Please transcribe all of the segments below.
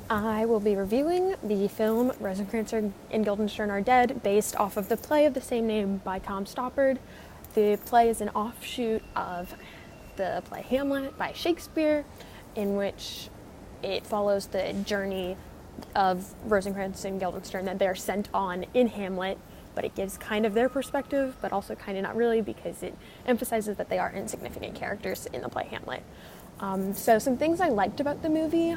I will be reviewing the film Rosencrantz and Guildenstern Are Dead, based off of the play of the same name by Tom Stoppard. The play is an offshoot of the play Hamlet by Shakespeare, in which it follows the journey of Rosencrantz and Guildenstern that they're sent on in Hamlet, but it gives kind of their perspective, but also kind of not really, because it emphasizes that they are insignificant characters in the play Hamlet. So some things I liked about the movie,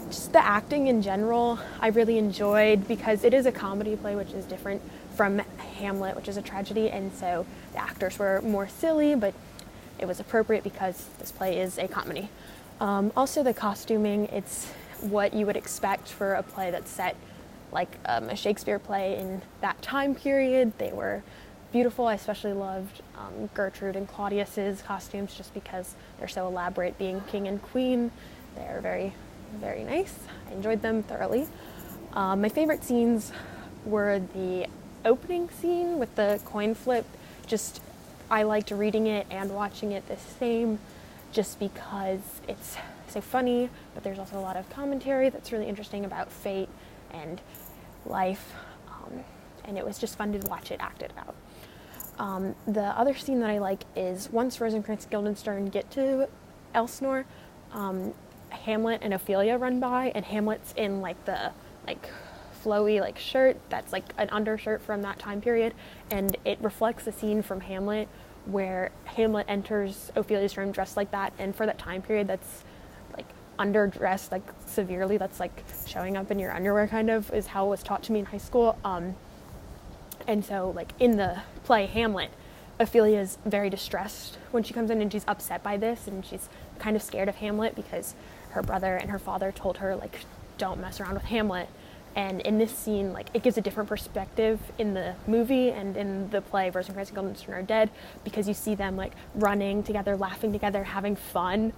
just the acting in general, I really enjoyed, because it is a comedy play, which is different from Hamlet, which is a tragedy, and so the actors were more silly, but it was appropriate because this play is a comedy. Also the costuming, it's what you would expect for a play that's set like a Shakespeare play in that time period. They were beautiful. I especially loved Gertrude and Claudius's costumes, just because they're so elaborate, being king and queen. They're very, very nice. I enjoyed them thoroughly. My favorite scenes were the opening scene with the coin flip. Just, I liked reading it and watching it the same, just because it's so funny, but there's also a lot of commentary that's really interesting about fate and life, and it was just fun to watch it acted out. The other scene that I like is once Rosencrantz and Guildenstern get to Elsinore, Hamlet and Ophelia run by, and Hamlet's in like the flowy shirt that's like an undershirt from that time period, and it reflects the scene from Hamlet where Hamlet enters Ophelia's room dressed like that, and for that time period that's underdressed severely, that's showing up in your underwear, kind of is how it was taught to me in high school. And so in the play Hamlet, Ophelia is very distressed when she comes in, and she's upset by this, and she's kind of scared of Hamlet because her brother and her father told her don't mess around with Hamlet. And in this scene, it gives a different perspective in the movie and in the play Rosencrantz and Guildenstern Are Dead, because you see them running together, laughing together, having fun.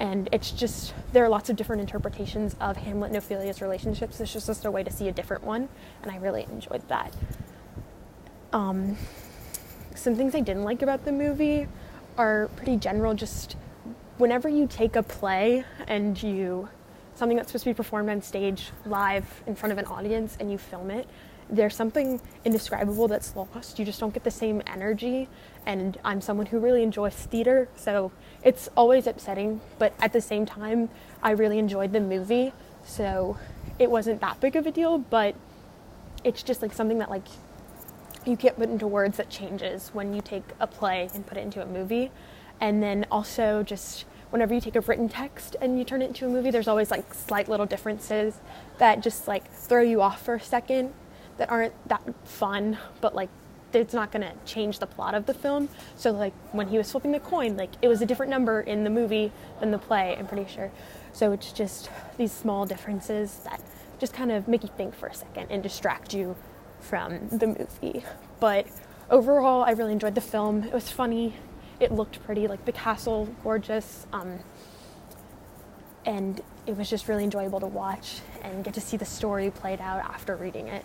And it's just, there are lots of different interpretations of Hamlet and Ophelia's relationships. It's just a way to see a different one, and I really enjoyed that. Some things I didn't like about the movie are pretty general. Just whenever you take a play and something that's supposed to be performed on stage live in front of an audience and you film it, there's something indescribable that's lost. You just don't get the same energy, and I'm someone who really enjoys theater, so it's always upsetting, but at the same time, I really enjoyed the movie, so it wasn't that big of a deal, but it's just something that you can't put into words, that changes when you take a play and put it into a movie. And then also just whenever you take a written text and you turn it into a movie, there's always slight little differences that just throw you off for a second, that aren't that fun, but it's not going to change the plot of the film. So when he was flipping the coin, it was a different number in the movie than the play, I'm pretty sure. So it's just these small differences that just kind of make you think for a second and distract you from the movie. But overall, I really enjoyed the film. It was funny. It looked pretty, the castle, gorgeous. And it was just really enjoyable to watch and get to see the story played out after reading it.